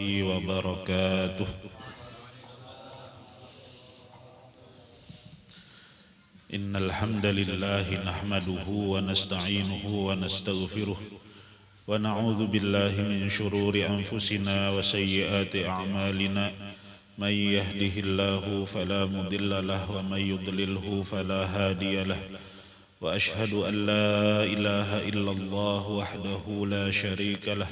وبركاته. إن الحمد لله نحمده ونستعينه ونستغفره ونعوذ بالله من شرور أنفسنا وسيئات أعمالنا. من يهده الله فلا مضل له ومن يضلله فلا هادي له. وأشهد أن لا إله إلا الله وحده لا شريك له.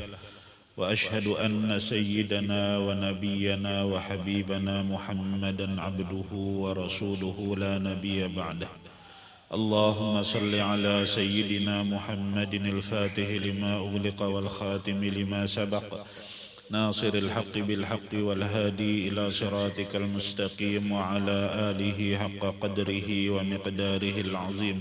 وأشهد أن سيدنا ونبينا وحبيبنا محمدا عبده ورسوله لا نبي بعده. اللهم صل على سيدنا محمد الفاتح لما أغلق والخاتم لما سبق ناصر الحق بالحق والهادي إلى صراطك المستقيم وعلى آله حق قدره ومقداره العظيم.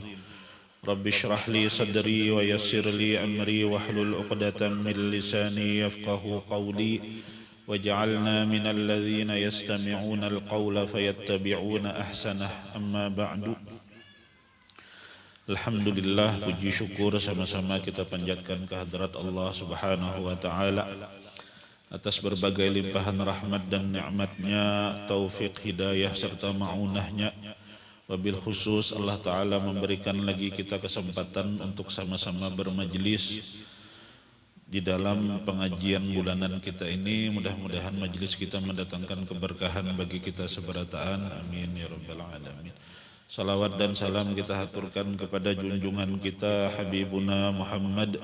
رب اشرح لي صدري ويسر لي أمري واحلل عقدة من لساني يفقه قولي واجعلنا من الذين يستمعون القول فيتبعون أحسنه. أما بعد. Alhamdulillah, puji syukur sama-sama kita panjatkan kehadrat Allah Subhanahu wa Ta'ala atas berbagai limpahan rahmat dan nikmatnya, taufik, hidayah serta ma'unahnya. Wabil khusus Allah Ta'ala memberikan lagi kita kesempatan untuk sama-sama bermajlis di dalam pengajian bulanan kita ini. Mudah-mudahan majlis kita mendatangkan keberkahan bagi kita seberataan. Amin ya rabbal alamin. Salawat dan salam kita haturkan kepada junjungan kita Habibuna Muhammad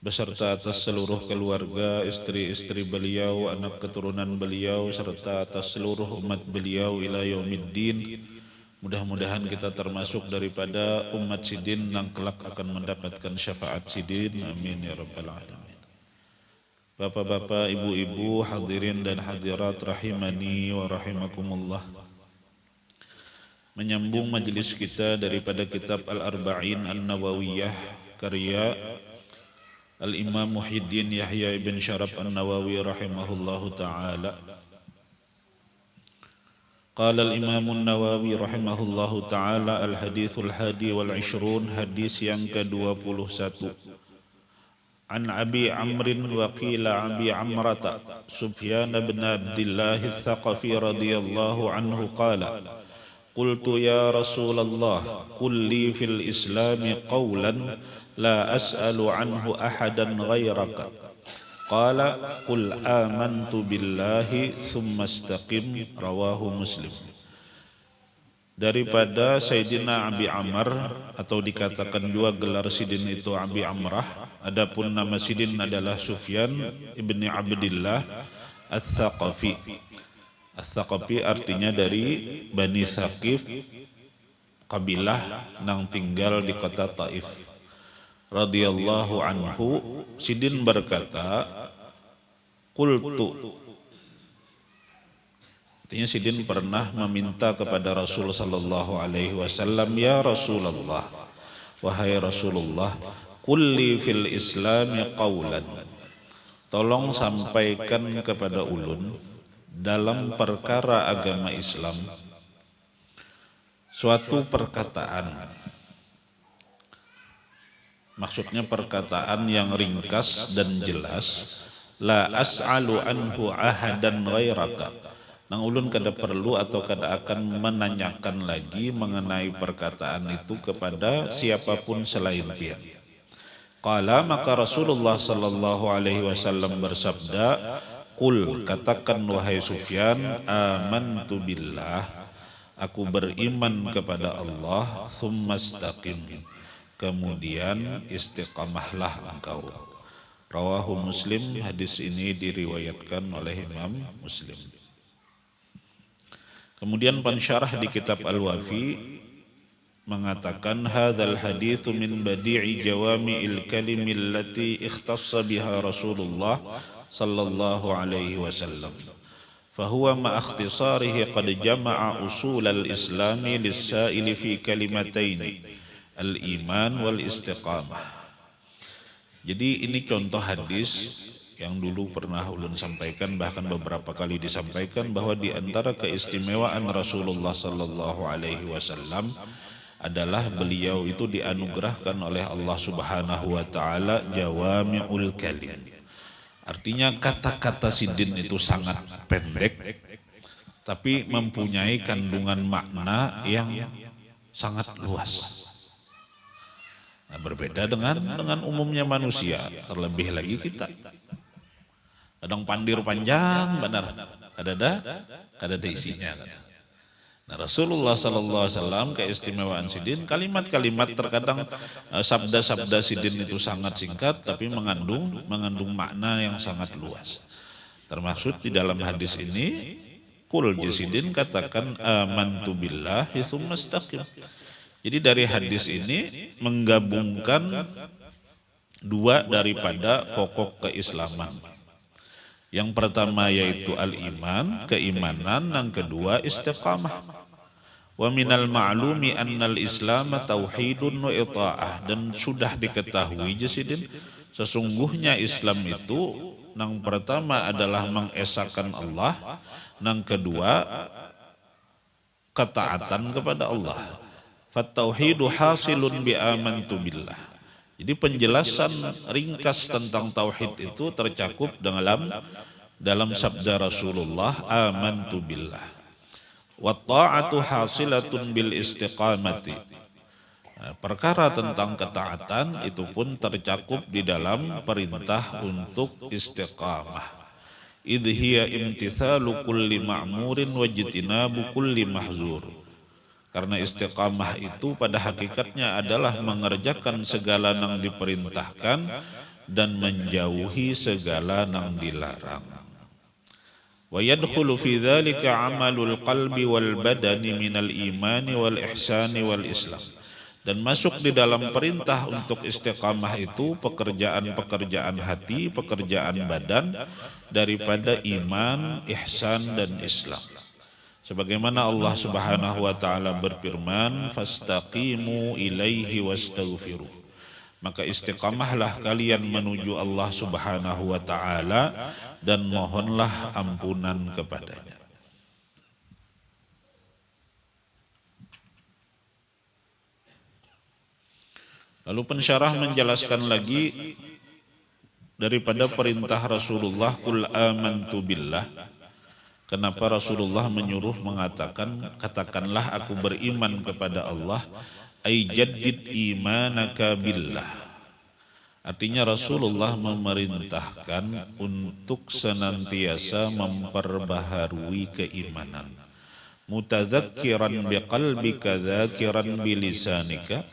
beserta atas seluruh keluarga, istri-istri beliau, anak keturunan beliau, serta atas seluruh umat beliau ila yaumiddin. Mudah-mudahan kita termasuk daripada umat sidin yang kelak akan mendapatkan syafaat sidin. Amin ya rabbal alamin. Bapak-bapak, ibu-ibu, hadirin dan hadirat rahimani wa rahimakumullah. Menyambung majelis kita daripada kitab Al-Arba'in An-Nawawiyah karya Al-Imam Muhyiddin Yahya ibn Syaraf An-Nawawi rahimahullahu ta'ala. Qala al-Imam An-Nawawi rahimahullahu ta'ala al-hadithul hadi wal-ishrun, hadis yang ke-21. An Abi Amrin wa qila Abi Amrata Sufyan bin Abdullah Al-Thaqafi radhiyallahu anhu qala Qultu ya Rasulullah qul li fil Islami qawlan la as'alu anhu ahadan ghairaka. Qala qul amantu billahi thumma istaqim. Rawahu Muslim. Daripada Sayyidina Abi Amr, atau dikatakan juga gelar sidin itu Abi Amrah, adapun nama sidin adalah Sufyan ibni Abdillah Al-Thaqafi. Al-Thaqafi artinya dari Bani Thaqif, kabilah nang tinggal di kota Taif. Radhiyallahu anhu, sidin berkata, qultu. Artinya sidin pernah meminta kepada Rasul sallallahu alaihi wasallam, ya Rasulullah, wahai Rasulullah, qul li fil Islami qawlan. Tolong sampaikan kepada ulun dalam perkara agama Islam suatu perkataan. Maksudnya perkataan yang ringkas dan jelas. La as'alu anhu ahadan ghairaka. Nang ulun kada perlu atau kada akan menanyakan lagi mengenai perkataan itu kepada siapapun selain dia. Qala, maka Rasulullah sallallahu alaihi wasallam bersabda, qul, katakan wahai Sufyan, amantu billah, aku beriman kepada Allah, thumma istaqim, kemudian istiqamahlah engkau. Rawahu Muslim, hadis ini diriwayatkan oleh Imam Muslim. Kemudian pensyarah di kitab Al-Wafi mengatakan, hadzal hadits min badi'i jawami'il kalimi allati ikhtassa biha Rasulullah sallallahu alaihi wasallam. Fahuwa ma ikhtisarihi qad jama'a usul al-islami lis-sa'ili fi kalimataini, al-iman wal istiqamah. Jadi ini contoh hadis yang dulu pernah ulun sampaikan, bahkan beberapa kali disampaikan, bahwa di antara keistimewaan Rasulullah sallallahu alaihi wasallam adalah beliau itu dianugerahkan oleh Allah Subhanahu wa taala jawami'ul kalim, Artinya kata-kata Sidin itu sangat pendek, tapi mempunyai kandungan makna yang sangat luas. Nah, berbeda dengan umumnya manusia, terlebih lagi kita. Kadang pandir panjang benar, kadada isinya. Nah, Rasulullah sallallahu alaihi wasallam keistimewaan Sidin, kalimat-kalimat terkadang sabda-sabda Sidin itu sangat singkat tapi mengandung makna yang sangat luas. Termasuk di dalam hadis ini, kul Sidin katakan amantu billahi tsumma istaqim. Jadi dari hadis ini menggabungkan dua daripada pokok keislaman. Yang pertama yaitu al-iman, keimanan, yang kedua istiqamah. Wa minal ma'lumi annal islam tauhidun wa ita'ah, dan sudah diketahui Jasidin, sesungguhnya Islam itu yang pertama adalah mengesahkan Allah, yang kedua ketaatan kepada Allah. Fattauhidu hasilun bi amantu billah. Jadi penjelasan ringkas tentang tauhid itu tercakup dalam sabda Rasulullah, amantu billah. Wa ta'atu hasilatun bil istiqamati. Nah, perkara tentang ketaatan itu pun tercakup di dalam perintah untuk istiqamah. Idh hiya imtithalu kulli ma'murin wa jitinabu kulli mahzur. Karena istiqamah itu pada hakikatnya adalah mengerjakan segala yang diperintahkan dan menjauhi segala yang dilarang. Wa yadkhulu fi dzalika 'amalul qalbi wal badani minal imani wal ihsani wal islam. Dan masuk di dalam perintah untuk istiqamah itu pekerjaan-pekerjaan hati, pekerjaan badan daripada iman, ihsan dan Islam. Sebagaimana Allah Subhanahu wa taala berfirman, fastaqimu ilaihi wastaghfiruh. Maka istiqamahlah kalian menuju Allah Subhanahu wa taala dan mohonlah ampunan kepadanya. Lalu pensyarah menjelaskan lagi daripada perintah Rasulullah, qul amantu billah. Kenapa Rasulullah menyuruh mengatakan, katakanlah aku beriman kepada Allah, ay jaddid imanaka billah. Artinya Rasulullah memerintahkan untuk senantiasa memperbaharui keimanan. Mutadzakiran biqalbika dzakiran bilisanika.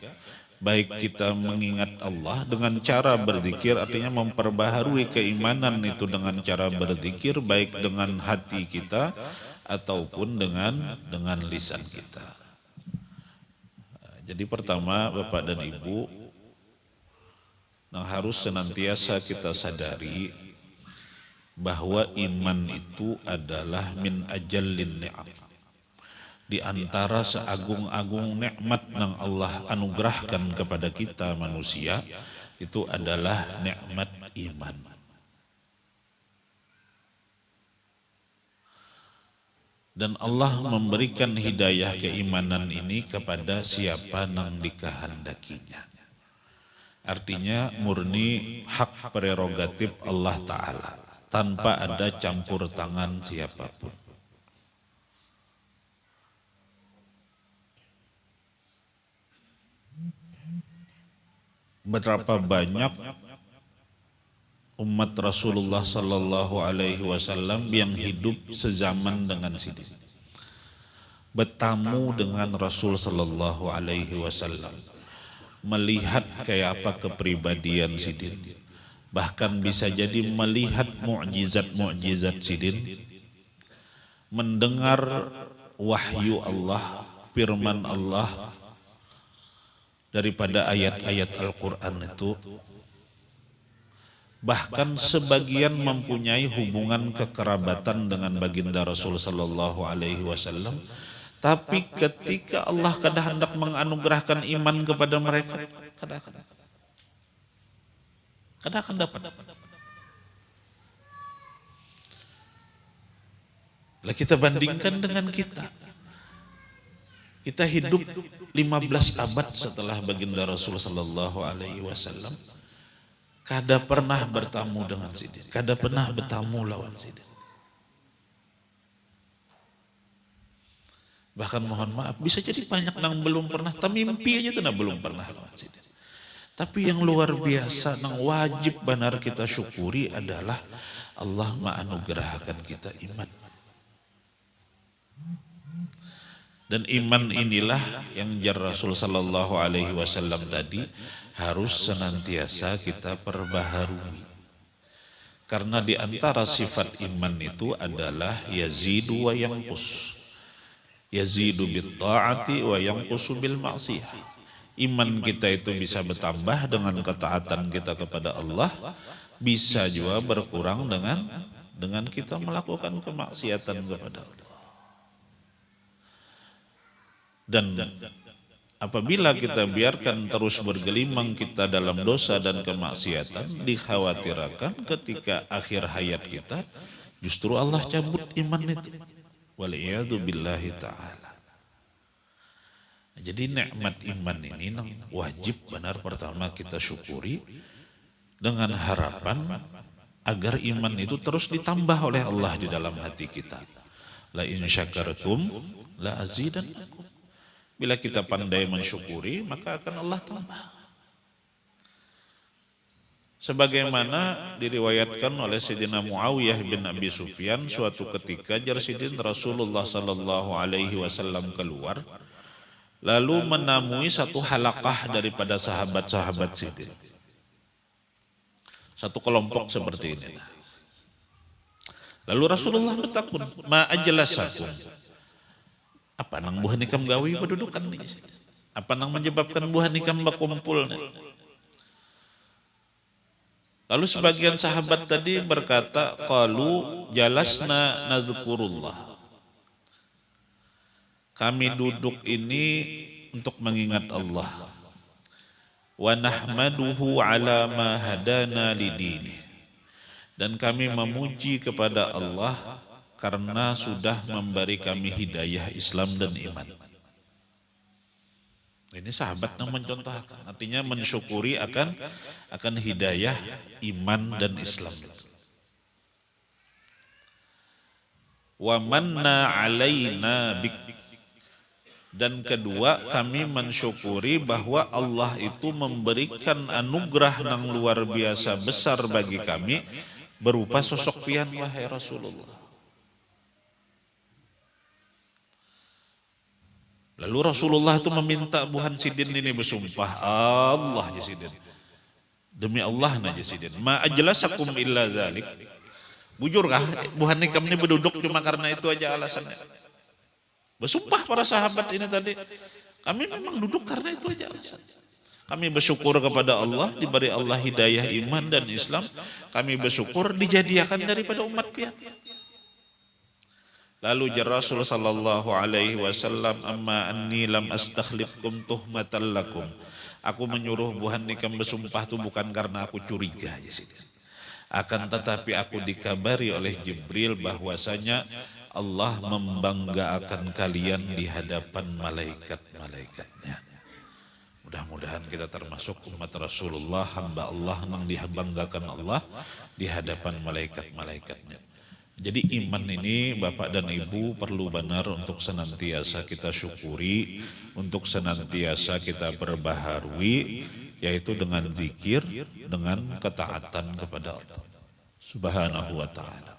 Baik kita mengingat Allah dengan cara berzikir, artinya memperbaharui keimanan itu dengan cara berzikir, baik dengan hati kita ataupun dengan lisan kita. Jadi pertama Bapak dan Ibu, yang harus senantiasa kita sadari bahwa iman itu adalah min ajallin ni'am. Di antara seagung-agung nikmat yang Allah anugerahkan kepada kita manusia, itu adalah nikmat iman. Dan Allah memberikan hidayah keimanan ini kepada siapa yang dikehendakinya. Artinya murni hak prerogatif Allah Ta'ala, tanpa ada campur tangan siapapun. Betapa banyak umat Rasulullah sallallahu alaihi wasallam yang hidup sezaman dengan Sidin, bertamu dengan Rasul sallallahu alaihi wasallam, melihat kayak apa kepribadian Sidin, bahkan bisa jadi melihat mukjizat-mukjizat Sidin, mendengar wahyu Allah, firman Allah daripada ayat-ayat Al-Quran itu. Bahkan sebagian mempunyai hubungan kekerabatan dengan baginda Rasul sallallahu alaihi wasallam, tapi ketika Allah kada hendak menganugerahkan iman kepada mereka, kada akan dapat. Lah kita bandingkan dengan kita. Kita hidup 15 abad setelah baginda Rasul sallallahu alaihi wasallam. kada pernah bertamu dengan sidin, kada pernah bertamu lawan sidin. Bahkan mohon maaf, bisa jadi banyak nang belum pernah, tapi mimpi aja tuh nang belum pernah lawan sidin. Tapi yang luar biasa, nang wajib benar kita syukuri adalah Allah menganugerahkan kita iman. Dan iman inilah yang jar Rasul sallallahu alaihi wasallam tadi harus senantiasa kita perbaharui. Karena di antara sifat iman itu adalah yazidu wa yanqus. Yazidu bit ta'ati wa yanqusu bil ma'siyah. Iman kita itu bisa bertambah dengan ketaatan kita kepada Allah, bisa juga berkurang dengan kita melakukan kemaksiatan kepada Allah. Dan apabila kita biarkan terus bergelimang kita dalam dosa dan kemaksiatan, dikhawatirkan ketika akhir hayat kita justru Allah cabut iman itu. Wal'iyadu billahi ta'ala. Jadi nikmat iman ini wajib benar pertama kita syukuri dengan harapan agar iman itu terus ditambah oleh Allah di dalam hati kita. La in syakartum la azidannakum. Bila kita pandai mensyukuri, maka akan Allah tambah. Sebagaimana diriwayatkan oleh Sayyidina Muawiyah bin Abi Sufyan, suatu ketika jar sidin Rasulullah sallallahu alaihi wasallam keluar, lalu menemui satu halaqah daripada sahabat-sahabat sidin. Satu kelompok seperti ini. Lalu Rasulullah bertakun, ma ajlasakum. Apa nang buah nikam gawi berdudukan nih? Apa nang menyebabkan buah nikam berkumpul nih? Lalu sebagian sahabat tadi berkata, qalu jalasna nadzkurullah. Kami duduk ini untuk mengingat Allah. Wa nahmaduhu ala ma hadana lidini. Dan kami memuji kepada Allah karena sudah memberi kami hidayah Islam dan iman. Ini sahabat yang mencontohkan, artinya mensyukuri akan hidayah iman dan Islam. Wa manna alaina bik. Dan kedua, kami mensyukuri bahwa Allah itu memberikan anugerah yang luar biasa besar bagi kami berupa sosok pian wahai Rasulullah. Lalu Rasulullah itu meminta buhan sidin ini bersumpah, Allah ya sidin. Demi Allah aja sidin. Ma ajlasakum illa dzalik. Bujurkah buhan nikam ini berduduk cuma karena itu aja alasannya? Bersumpah para sahabat ini tadi. Kami memang duduk karena itu aja alasannya. Kami bersyukur kepada Allah, diberi Allah hidayah iman dan Islam. Kami bersyukur dijadikan daripada umat pian. Lalu jar Rasul sallallahu alaihi wasallam, amma anni lam astakhlifkum tuhmatan lakum. Aku menyuruh buhan nikam bersumpah itu bukan karena aku curiga ya sini. Akan tetapi aku dikabari oleh Jibril bahwasanya Allah membanggakan kalian di hadapan malaikat-malaikatnya. Mudah-mudahan kita termasuk umat Rasulullah, hamba Allah yang dibanggakan Allah di hadapan malaikat-malaikatnya. Jadi iman ini Bapak dan Ibu perlu benar untuk senantiasa kita syukuri, untuk senantiasa kita perbaharui, yaitu dengan zikir, dengan ketaatan kepada Allah Subhanahu wa ta'ala.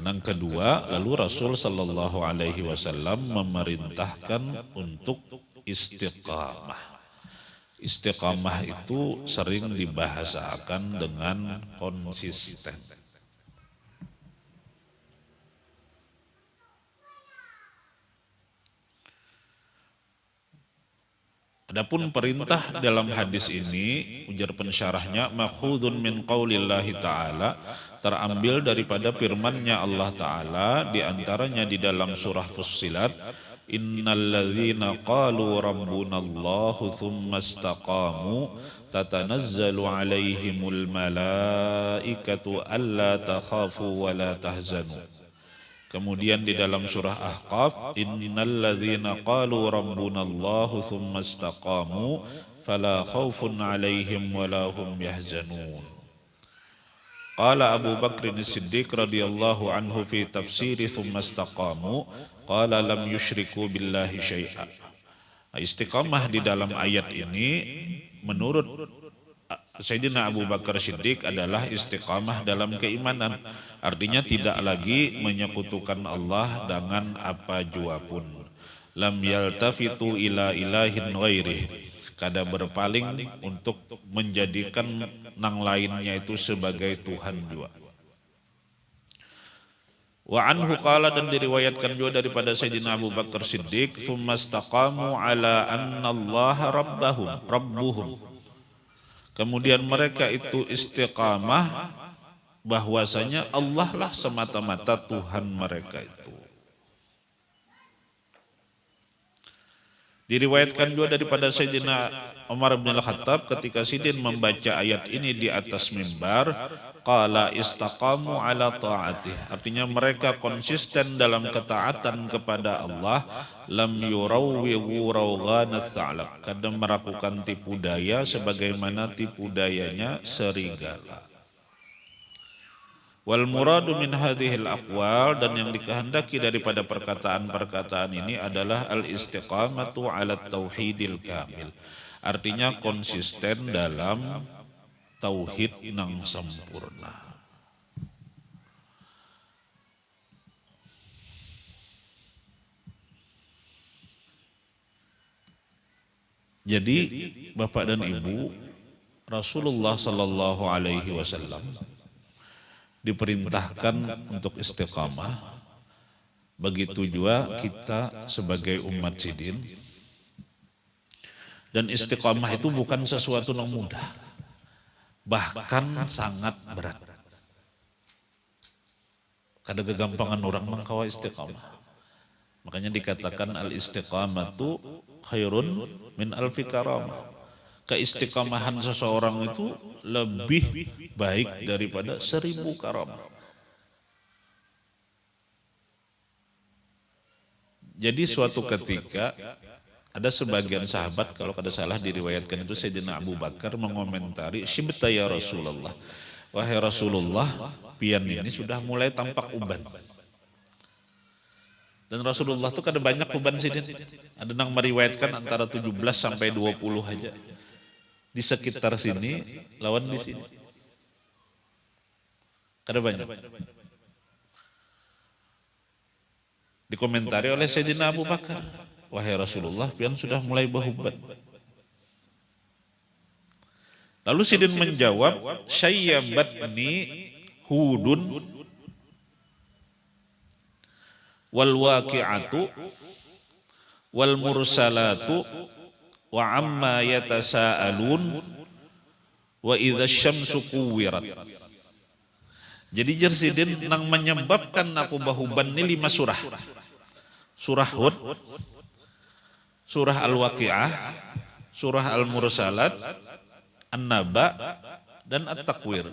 Yang kedua, lalu Rasul sallallahu alaihi wasallam memerintahkan untuk istiqamah. Istiqamah itu sering dibahasakan dengan konsisten. Adapun perintah dalam hadis ini, ujar pensyarahnya, makhudun min qaulillahi ta'ala, terambil daripada firman-Nya Allah Ta'ala, diantaranya di dalam surah Fussilat, innal ladzina qalu rabbunallahu thumma istaqamu tatanazzalu alaihimul malaikatu alla takhafu wa la tahzanu. Kemudian di dalam surah Ahqaf, innal ladzina qalu rabbunallahu thumma istaqamu fala khaufun 'alaihim wala hum yahzanun. Qala Abu Bakr As-Siddiq radhiyallahu anhu fi tafsiri thumma istaqamu qala lam yusyriku billahi syai'a. Istiqamah di dalam ayat ini menurut Sayyidina Abu Bakar Siddiq adalah istiqamah dalam keimanan. Artinya tidak lagi menyekutukan Allah dengan apa jua pun. Lam yaltafitu ila ilahin ghairih. Kada berpaling untuk menjadikan nang lainnya itu sebagai Tuhan juga. Wa anhu qala, dan diriwayatkan juga daripada Sayyidina Abu Bakar Siddiq, "Tsumma istaqamu ala anna Allah rabbuhum." Kemudian mereka itu istiqamah bahwasanya Allah lah semata-mata Tuhan mereka itu. Diriwayatkan juga daripada Sayyidina Umar bin Al-Khattab ketika Sidin membaca ayat ini di atas mimbar, qala istaqamu ala ta'atih. Artinya mereka konsisten dalam ketaatan kepada Allah, lam yurawwigu rawghanats tha'lab. Kadang melakukan tipu daya sebagaimana tipu dayanya serigala. Wal muradu min hadhil aqwal, dan yang dikehendaki daripada perkataan-perkataan ini adalah al istiqamatu ala tauhidil kamil. Artinya konsisten dalam tauhid yang sempurna. Jadi Bapak dan Ibu, Rasulullah sallallahu alaihi wasallam diperintahkan untuk istiqamah. Begitu juga kita sebagai umat Sidin. Dan istiqamah itu bukan sesuatu yang mudah, bahkan sangat berat. Kada kegampangan orang mengkawa istiqamah. Makanya dikatakan al-istiqamatu khairun min alfi karamah. Keistiqamahan seseorang itu lebih baik daripada 1000 karamah. Jadi suatu ketika ada sebagian sahabat, kalau kada salah diriwayatkan itu Sayyidina Abu Bakar mengomentari, "Syibta ya Rasulullah." Wahai Rasulullah, pian ini sudah mulai tampak uban. Dan Rasulullah itu kada banyak uban Sidin. Ada yang meriwayatkan antara 17 sampai 20 aja. Di sekitar sini, lawan di sini. Kada banyak. Dikomentari oleh Sayyidina Abu Bakar, "Wahai Rasulullah, pian sudah mulai bahuban." Lalu Sidin menjawab, "Syayyabatni Hudun wal waqi'atu wal mursalatu wa amma yatasaalun wa idza syamsu kuwirat." Jadi Jersidin nang menyebabkan aku bahuban ini 5 surah. Surah Hud, surah Al-Waqi'ah, surah Al-Mursalat, An-Naba, dan At-Takwir.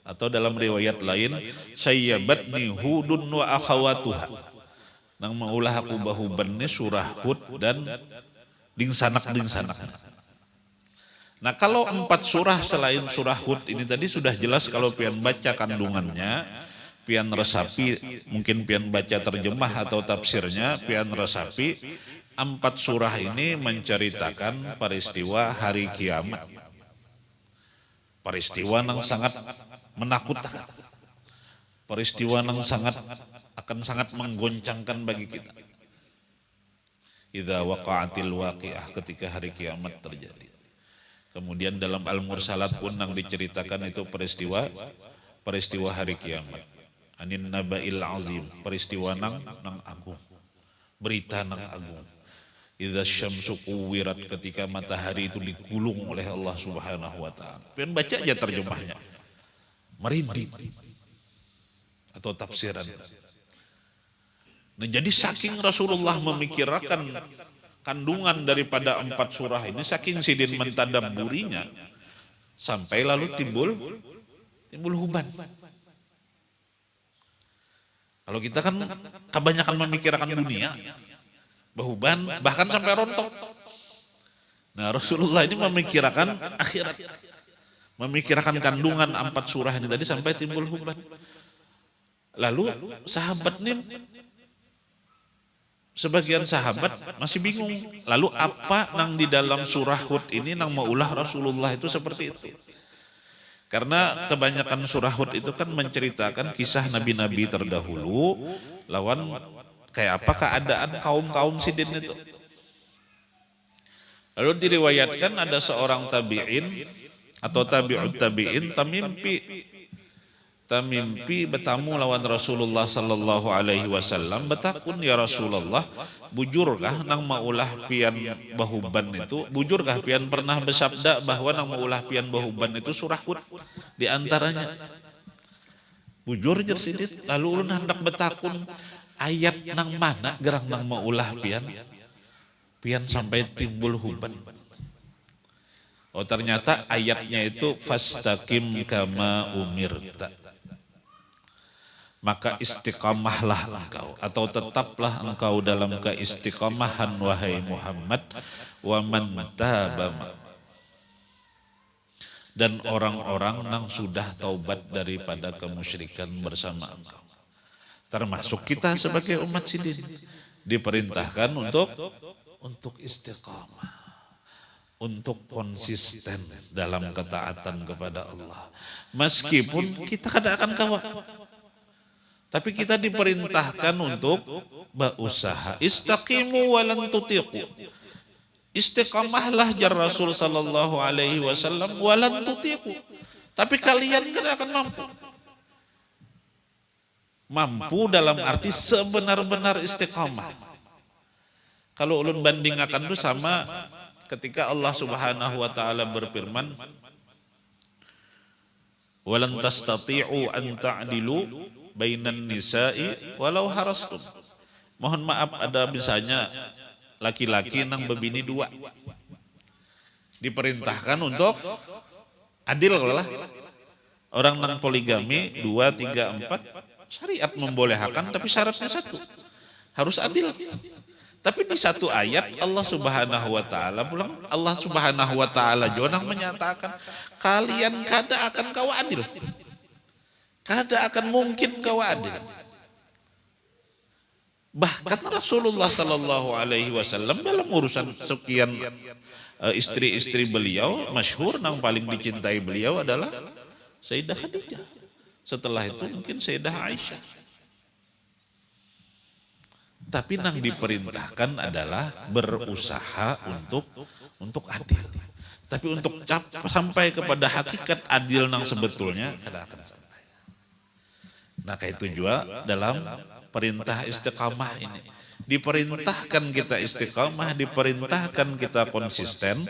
Atau dalam riwayat lain, "Sayyabatni Hudun wa akhawatuha." Nang maulah aku bahuban ini surah Hud dan dingsanak. Nah, kalau 4 surah selain surah Hud ini tadi sudah jelas kalau pian baca kandungannya, pian resapi, mungkin pian baca terjemah atau tafsirnya, pian resapi, 4 surah ini menceritakan peristiwa hari kiamat. Peristiwa yang sangat menakutkan. Peristiwa yang akan sangat menggoncangkan bagi kita. Idza waqa'atil waqi'ah, ketika hari kiamat terjadi. Kemudian dalam Al-Mursalat pun yang diceritakan itu peristiwa hari kiamat. Anin naba'il azim, peristiwa nang agung. Berita nang agung. Idza syamsu kuwirat, ketika matahari itu digulung oleh Allah Subhanahu wa taala. Pengen baca aja terjemahnya. Merinding. Atau tafsiran. Nah, jadi saking Rasulullah memikirkan kandungan daripada 4 surah ini, saking Sidin mentadabburinya, sampai lalu timbul huban. Kalau kita kan kebanyakan memikirkan dunia, bahuban, bahkan sampai rontok. Nah, Rasulullah ini memikirkan akhirat, memikirkan kandungan 4 surah ini tadi sampai timbul huban. Lalu sahabat ini, sebagian sahabat masih bingung. Lalu apa nang di dalam surah Hud ini nang maulah Rasulullah itu seperti itu? Karena kebanyakan surah Hud itu kan menceritakan kisah nabi-nabi terdahulu lawan kayak apa keadaan kaum-kaum sidin itu. Lalu diriwayatkan ada seorang tabi'in atau tabi'ut tabi'in tamimpi bertamu lawan Rasulullah sallallahu alaihi wasallam, betakun ya Rasulullah, bujurkah nang maulah pian bahuban itu, bujurkah pian pernah bersabda bahwa nang maulah pian bahuban itu surah Hud di antaranya. Bujur jer sidit, lalu ulun hendak betakun ayat nang mana gerang nang maulah pian sampai timbul huban. Oh ternyata ayatnya itu fastaqim kama umirta. Maka istiqamahlah engkau atau tetaplah engkau dalam keistiqamahan wahai Muhammad, wa man taba, dan orang-orang yang sudah taubat daripada kemusyrikan bersama engkau. Termasuk kita sebagai umat sidin diperintahkan untuk istiqamah, untuk konsisten dalam ketaatan kepada Allah. Meskipun kita kadang akan kawa, tapi kita diperintahkan untuk berusaha. Istaqimu walan tutiqu. Istiqamahlah jar Rasul sallallahu alaihi wasallam walan tutiqu. Tapi kalian tidak akan mampu. Mampu dalam arti sebenar-benar istiqamah. Kalau ulun bandingkan itu sama ketika Allah Subhanahu wa taala berfirman, "Walan tastati'u an ta'dilu bainan nisa'i walau harastum." Mohon maaf ada misalnya laki-laki nang bebini 2. Diperintahkan untuk adil lah. Orang nang poligami 2, 3, 4 syariat membolehkan tapi syaratnya 1. Harus adil. Tapi di satu ayat Allah Subhanahu wa taala pulang, Allah Subhanahu wa taala jonang menyatakan kalian kada akan kau adil. Kada akan mungkin kau adil. Bahkan Rasulullah sallallahu alaihi wasallam dalam urusan sekian istri-istri beliau, masyhur nang paling dicintai beliau adalah Sayyidah Khadijah. Setelah itu mungkin Sayyidah Aisyah. Tapi nang diperintahkan adalah berusaha untuk adil. Tapi untuk sampai kepada hakikat adil nang sebetulnya kada akan sampai. Nah kayak itu juga dalam perintah istiqamah ini. Diperintahkan kita istiqamah, diperintahkan kita konsisten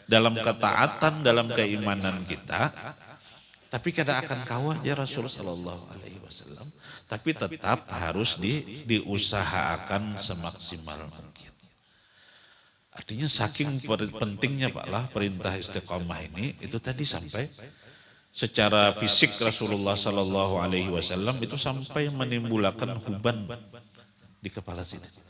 dalam ketaatan, dalam keimanan kita. Tapi kada akan kawah ya Rasulullah sallallahu alaihi wasallam. Tapi tetap harus diusahakan semaksimal mungkin. Artinya saking pentingnya Pak lah perintah istiqamah ini, itu tadi sampai secara fisik Rasulullah sallallahu alaihi wasallam itu sampai menimbulkan huban di kepala sini.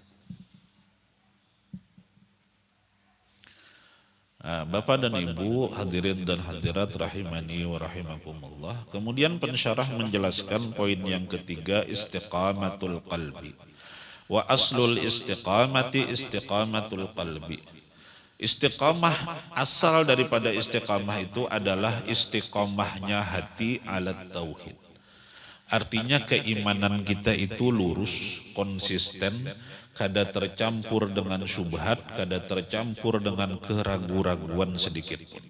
Bapak dan Ibu hadirin dan hadirat rahimani wa rahimakumullah. Kemudian pensyarah menjelaskan poin yang ketiga, istiqamatul qalbi. Wa aslul istiqamati istiqamatul qalbi. Istiqamah, asal daripada istiqamah itu adalah istiqamahnya hati ala tauhid. Artinya keimanan kita itu lurus, konsisten, kada tercampur dengan syubhat, kada tercampur dengan keraguan-raguan sedikit pun.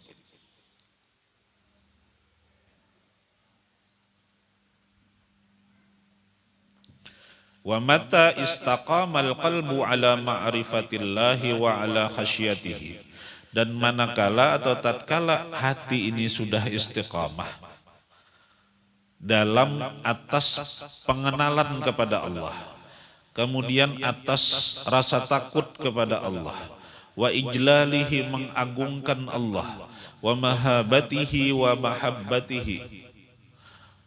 Wa mata istaqamal qalbu ala ma'rifatillahi wa ala khasyatihi. Dan manakala atau tatkala hati ini sudah istiqamah dalam atas pengenalan kepada Allah, kemudian atas rasa takut kepada Allah, wa ijlalihi mengagungkan Allah, wa mahabatihi wa mahabbatihi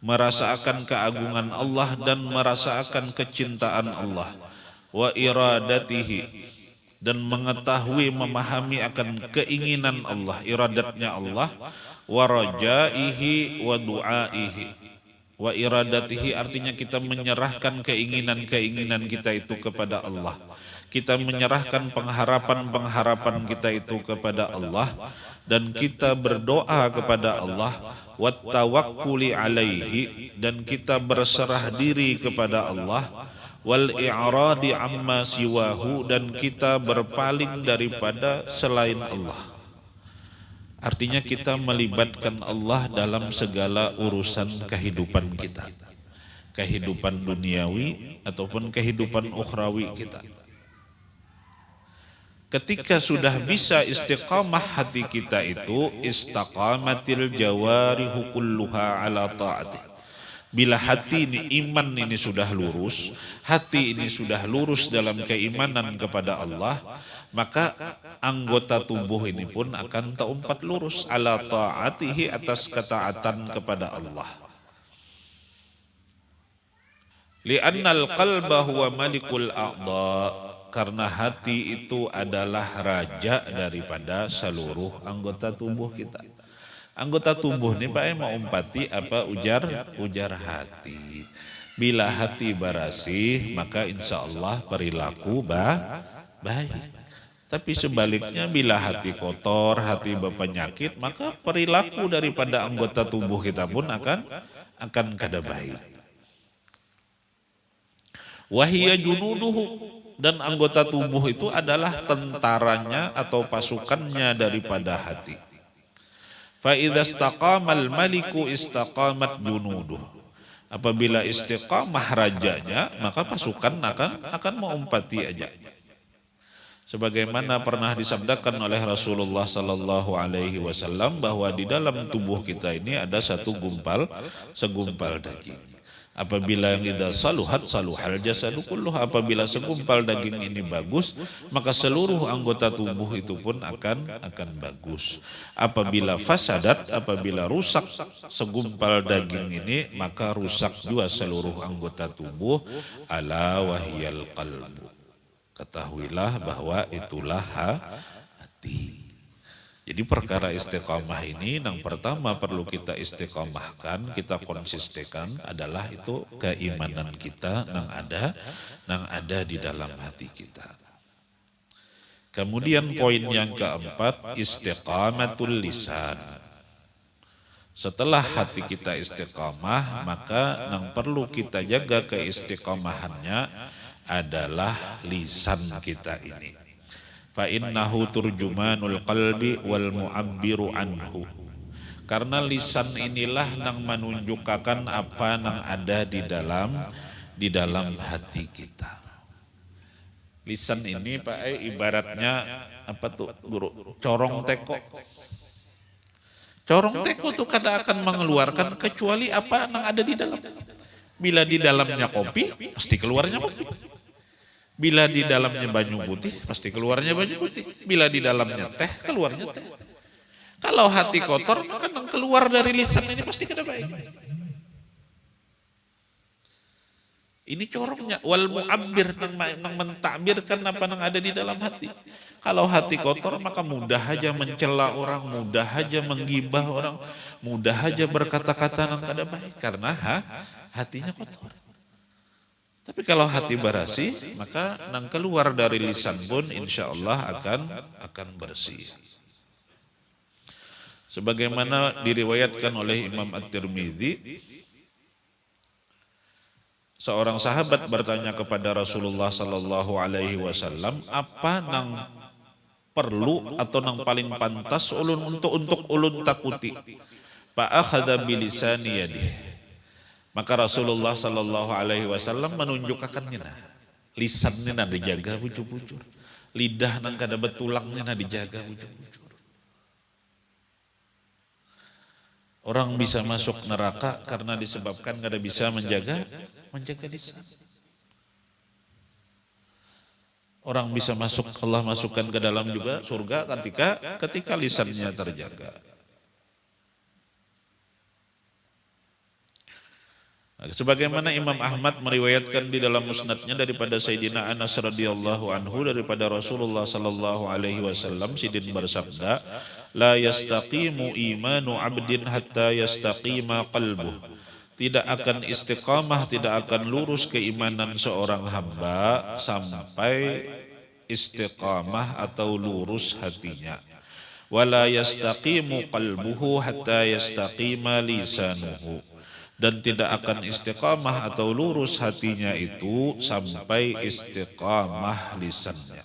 merasakan keagungan Allah dan merasakan kecintaan Allah, wa iradatihi dan mengetahui memahami akan keinginan Allah, iradatnya Allah, wa rajaihi wa duaihi. Wa iradatihi artinya kita menyerahkan keinginan-keinginan kita itu kepada Allah. Kita menyerahkan pengharapan-pengharapan kita itu kepada Allah dan kita berdoa kepada Allah, wat tawakkuli alaihi, dan kita berserah diri kepada Allah, wal i'radi amma siwahu, dan kita berpaling daripada selain Allah. Artinya kita melibatkan Allah dalam segala urusan kehidupan kita, kehidupan duniawi ataupun kehidupan ukhrawi kita. Ketika sudah bisa istiqamah hati kita itu, istaqamatil jawarihu kulluha ala ta'ati. Bila hati ini, iman ini sudah lurus, hati ini sudah lurus dalam keimanan kepada Allah, maka anggota tubuh ini pun akan terumpat lurus ala ta'atihi, atas ketaatan kepada Allah. Li'annal qalba huwa malikul a'dha, karena hati itu adalah raja daripada seluruh anggota tubuh kita. Anggota tubuh ini Pak mau umpati apa, ujar hati. Bila hati barasih maka insya Allah perilaku baik. Tapi sebaliknya bila hati kotor, hati berpenyakit, maka perilaku daripada anggota tubuh kita pun akan kada baik. Wahiyya junuduhu, dan anggota tubuh itu adalah tentaranya atau pasukannya daripada hati. Fa idza istaqamal maliku istaqamat junuduh. Apabila istiqamah rajanya, maka pasukan akan mengumpati aja. Sebagaimana pernah disabdakan oleh Rasulullah sallallahu alaihi wasallam bahwa di dalam tubuh kita ini ada segumpal daging. Apabila yang idza saluhat saluhal jasadu kulluh, apabila segumpal daging ini bagus, maka seluruh anggota tubuh itu pun akan bagus. Apabila fasadat, apabila rusak segumpal daging ini, maka rusak juga seluruh anggota tubuh. Ala wahyal qalbu, ketahuilah bahwa itulah hati. Jadi perkara istiqamah ini yang pertama perlu kita istiqamahkan, kita konsistenkan adalah itu keimanan kita yang ada di dalam hati kita. Kemudian poin yang keempat, istiqamatul lisan. Setelah hati kita istiqamah, maka yang perlu kita jaga keistiqamahannya adalah lisan kita ini. Fa innahu turjumanul qalbi wal mu'abbiru anhu. Karena lisan inilah yang menunjukkan apa yang ada di dalam hati kita. Lisan ini Pak ibaratnya apa tuh guru? Corong teko. Corong teko tuh kada akan mengeluarkan kecuali apa yang ada di dalam. Bila di dalamnya kopi, pasti keluarnya kopi. Bila di dalamnya banyu putih, pasti keluarnya banyu putih. Bila di dalamnya teh, keluarnya teh. Kalau hati kotor, maka yang keluar dari lisan ini pasti kada baik. Ini corongnya. Wal mu'abbir, yang mentakbirkan apa yang ada di dalam hati. Kalau hati kotor, maka mudah aja mencela orang, mudah aja menggibah orang, mudah aja berkata-kata yang kada baik. Karena hatinya kotor. Tapi kalau hati bersih, maka yang keluar dari lisan pun insya Allah akan bersih. Sebagaimana diriwayatkan oleh Imam At-Tirmidzi, seorang sahabat bertanya kepada Rasulullah sallallahu alaihi wasallam, apa yang perlu atau yang paling pantas ulun untuk ulun takuti? Fa akhadha bilisani yadihi. Maka Rasulullah sallallahu alaihi wasallam menunjukkannya lisannya na dijaga bujur-bujur. Lidah nang kada betulangnya na dijaga bujur-bujur. Orang bisa masuk neraka karena disebabkan kada bisa menjaga lisan. Orang bisa masuk, Allah masukkan ke dalam juga surga ketika lisannya terjaga. Sebagaimana Imam Ahmad meriwayatkan di dalam musnadnya daripada Sayyidina Anas radhiyallahu anhu daripada Rasulullah sallallahu alaihi wasallam, sidin bersabda, la yastaqimu imanu 'abdin hatta yastaqima qalbuh. Tidak akan istiqamah, tidak akan lurus keimanan seorang hamba sampai istiqamah atau lurus hatinya. Wala yastaqimu qalbuhu hatta yastaqima lisanuhu. Dan tidak akan istiqamah atau lurus hatinya itu sampai istiqamah lisannya.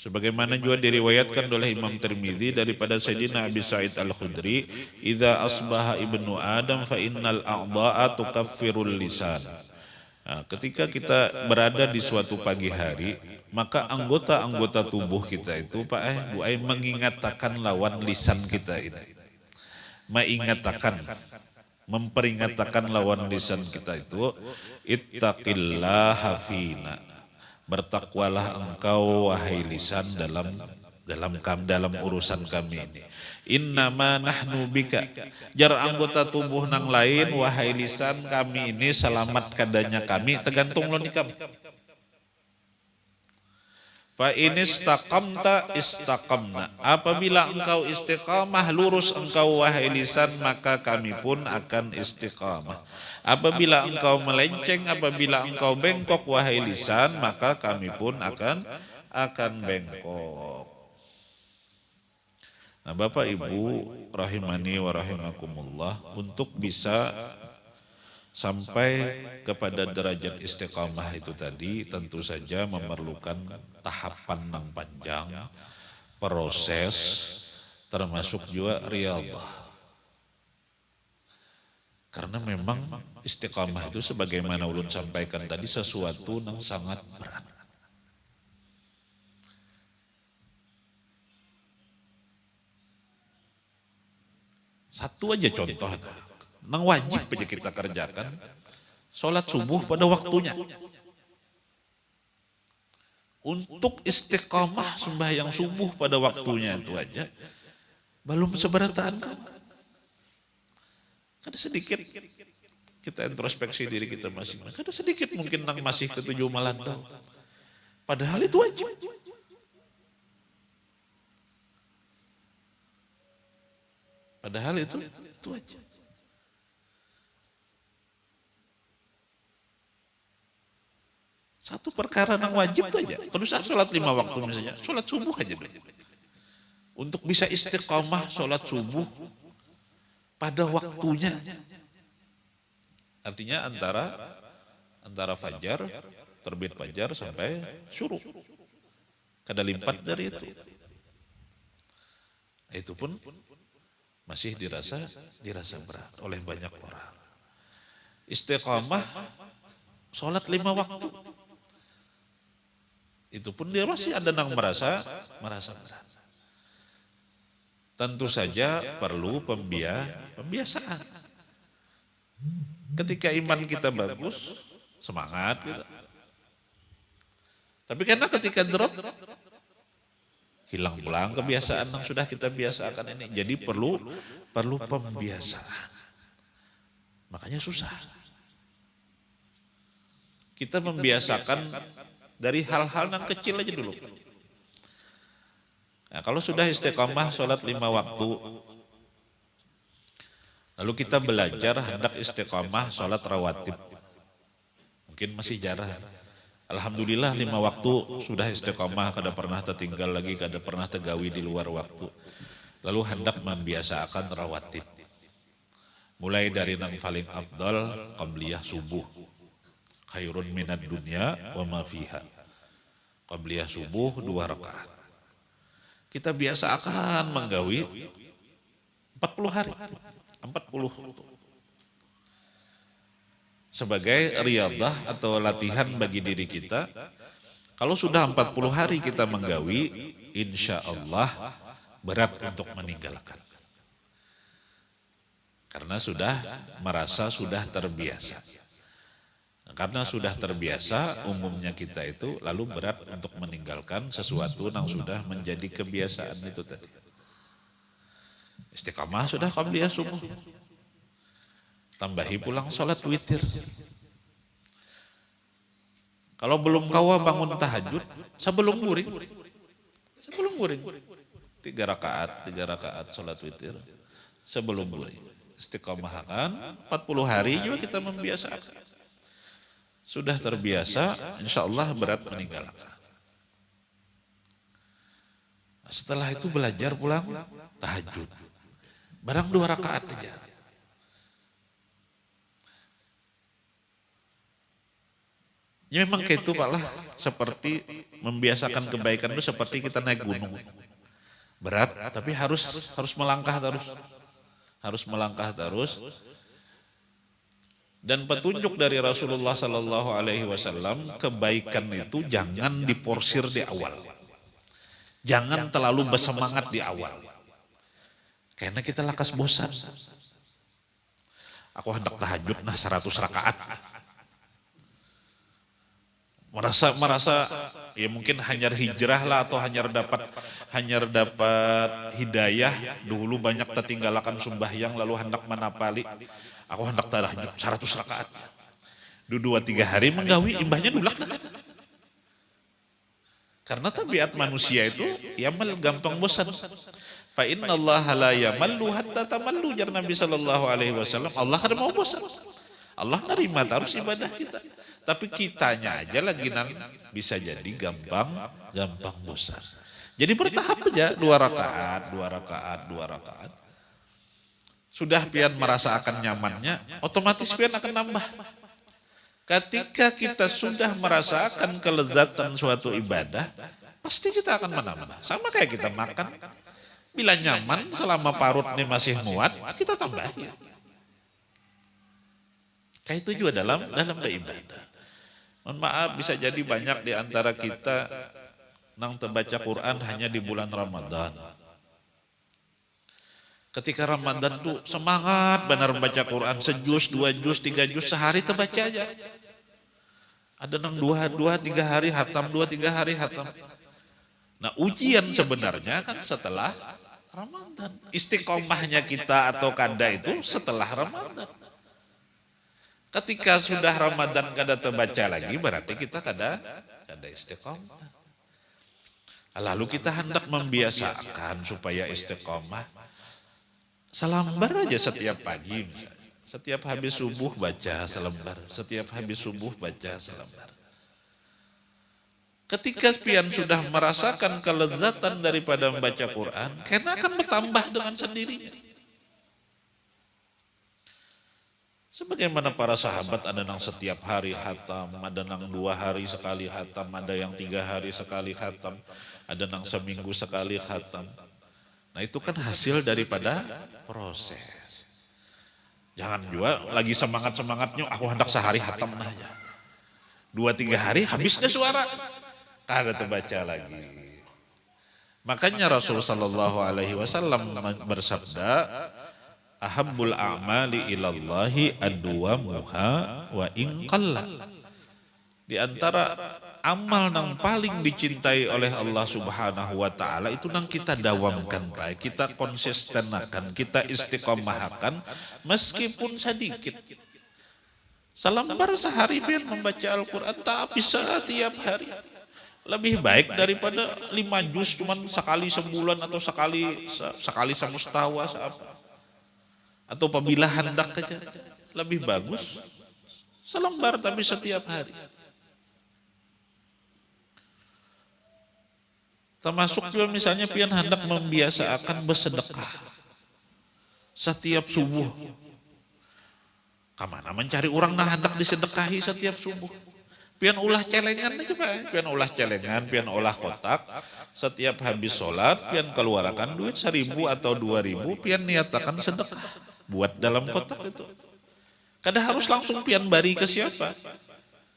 Sebagaimana juga diriwayatkan oleh Imam Tirmidzi daripada Sayyidina Abi Sa'id Al-Khudri, "Idza asbaha ibnu Adam fa innal a'dha'a tukaffirul lisan." Nah, ketika kita berada di suatu pagi hari, maka anggota-anggota tubuh kita itu Pak Bu mengingatakan lawan lisan kita ini. Memperingatkan lawan lisan kita itu, ittaqillaha fina. Bertakwalah engkau wahai lisan dalam urusan kami ini. Innama nahnu bika. Jar anggota tubuh nang lain wahai lisan kami ini selamat kadanya kami tergantung lo nikam. Fa in istaqamta istaqamna. Apabila engkau istiqamah lurus engkau wahai lisan maka kami pun akan istiqamah. Apabila engkau melenceng, apabila engkau bengkok wahai lisan maka kami pun akan bengkok. Nah, Bapak Ibu rahimani wa rahimakumullah, untuk bisa sampai kepada derajat istiqamah itu tadi tentu saja memerlukan tahapan yang panjang, proses, termasuk juga riyadhah. Karena memang istiqamah itu sebagaimana ulun sampaikan tadi sesuatu yang sangat berat. Satu aja contoh, nang wajib aja kita kerjakan, sholat subuh pada waktunya. Untuk istiqamah sembahyang subuh pada waktunya itu aja, belum seberataan. Kada sedikit kita introspeksi diri kita masing-masing. Kada sedikit mungkin nang masih ketujuh malandau. Padahal itu wajib. Padahal itu aja. Satu perkara yang wajib aja. Kalau sholat 5 waktu misalnya, sholat subuh aja. Untuk bisa istiqamah sholat subuh pada waktunya. Artinya antara fajar, terbit fajar sampai syuruk. Kada limpat dari itu. Itu pun masih dirasa berat oleh banyak orang. Istiqamah sholat 5 waktu. Itu pun dia masih ada yang merasa berat. Tentu saja perlu pembiasaan. Ketika iman kita bagus, semangat gitu. Tapi karena ketika drop, hilang pulang kebiasaan yang sudah kita biasakan ini. Jadi perlu pembiasaan. Makanya susah. Kita membiasakan dari hal-hal yang kecil aja dulu. Nah, kalau sudah istiqamah sholat 5 waktu, lalu kita belajar hendak istiqamah sholat rawatib. Mungkin masih jarang. Alhamdulillah 5 waktu sudah istiqamah, kada pernah tertinggal lagi, kada pernah tergawi di luar waktu. Lalu hendak membiasakan rawatib. Mulai dari yang paling afdal, qabliyah subuh. Khairun minad dunya wa ma fiha. Qabliyah subuh 2 rakaat. Kita biasakan menggawi 40 hari. 40 sebagai riyadhah atau latihan bagi diri kita. Kalau sudah 40 hari kita menggawi, insya Allah berat untuk meninggalkan. Karena sudah merasa sudah terbiasa. Karena sudah terbiasa, umumnya kita itu lalu berat untuk meninggalkan sesuatu yang sudah menjadi kebiasaan itu tadi. Istiqamah sudah qabliyah subuh. Tambahi pulang sholat witir. Kalau belum kawa bangun tahajud, sebelum guring. Sebelum guring. 3 rakaat sholat witir. Sebelum guring. Istiqamahkan 40 hari juga kita membiasakan. Sudah terbiasa, insya Allah berat meninggalkan. Setelah itu belajar pulang tahajud. Barang 2 rakaat aja. Ya memang kayak itu Pak lah, seperti membiasakan kebaikan itu seperti kita naik gunung. Berat, tapi harus melangkah terus. Harus melangkah terus. Dan petunjuk dari Rasulullah Sallallahu Alaihi Wasallam, kebaikan itu jangan diporsir di awal. Jangan terlalu bersemangat di awal. Karena kita lakas bosan. Aku hendak tahajud 100 rakaat. Merasa ya mungkin hanya hijrah lah atau hanya dapat hidayah. Dulu banyak tertinggalakan sembahyang lalu hendak menapali. Aku hendak tahajud 100 rakaat. 2-3 hari menggawi imbahnya dulak dah. Karena tabiat manusia itu yamal gampang bosan. Fa innallaha la yamallu hatta tamallu, jar Nabi sallallahu alaihi wasallam. Allah kada mau bosan. Allah nerima terus ibadah kita. Tapi kitanya aja lagi bisa jadi gampang bosan. Jadi bertahap aja 2 rakaat. Sudah pian merasa akan nyamannya, otomatis pian akan nambah. Ketika kita sudah merasakan kelezatan suatu ibadah, pasti kita akan menambah. Sama kayak kita makan, bila nyaman selama parut ini masih muat, kita tambahin. Kayak itu juga dalam beribadah. Mohon maaf, bisa jadi banyak di antara kita nang terbaca Quran hanya di bulan Ramadan. Ketika Ramadan tuh semangat benar membaca Quran, sejuz, 2 juz, 3 juz, sehari terbaca aja. Ada nang 2-3 hari hatam, 2-3 hari hatam. Nah ujian sebenarnya kan setelah Ramadan. Istiqomahnya kita atau kada itu setelah Ramadan. Ketika sudah Ramadan kada terbaca lagi, berarti kita kada istiqomah. Lalu kita hendak membiasakan supaya istiqomah. Selembar aja setiap pagi misalnya. Setiap habis subuh baca selembar. Setiap habis subuh baca selembar. Ketika pian sudah merasakan kelezatan daripada membaca Quran, karena akan bertambah dengan sendirinya. Sebagaimana para sahabat ada yang setiap hari hatam, ada yang 2 hari sekali hatam, ada yang 3 hari sekali hatam, ada yang seminggu sekali hatam. Nah itu kan hasil daripada proses. Jangan juga lagi semangat-semangatnya, aku hendak sehari hatam nah ya. 2-3 hari habisnya suara. Kada terbaca lagi. Makanya Rasul sallallahu alaihi wasallam bersabda, ahabbul a'mali ilallahi adwamuha wa in qalla. Di antara amal yang paling dicintai oleh Allah Subhanahu wa taala itu nang kita dawamkan baik, kita konsistenkan, kita istiqomahkan meskipun sedikit. Selembar sehari pian membaca Al-Qur'an tak bisa tiap hari. Lebih baik daripada 5 juz cuman sekali sebulan atau sekali samustawa atau apabila hendak aja. Lebih bagus selembar tapi setiap hari. Termasuk juga misalnya pian hendak membiasakan bersedekah setiap subuh. Kemana mencari orang nah hendak disedekahi setiap subuh. Pian ulah celengan aja Pak. Pian ulah celengan, pian olah kotak. Setiap habis sholat, pian keluarkan duit 1.000 atau 2.000, pian niatakan sedekah. Buat dalam kotak itu. Kada harus langsung pian bari ke siapa.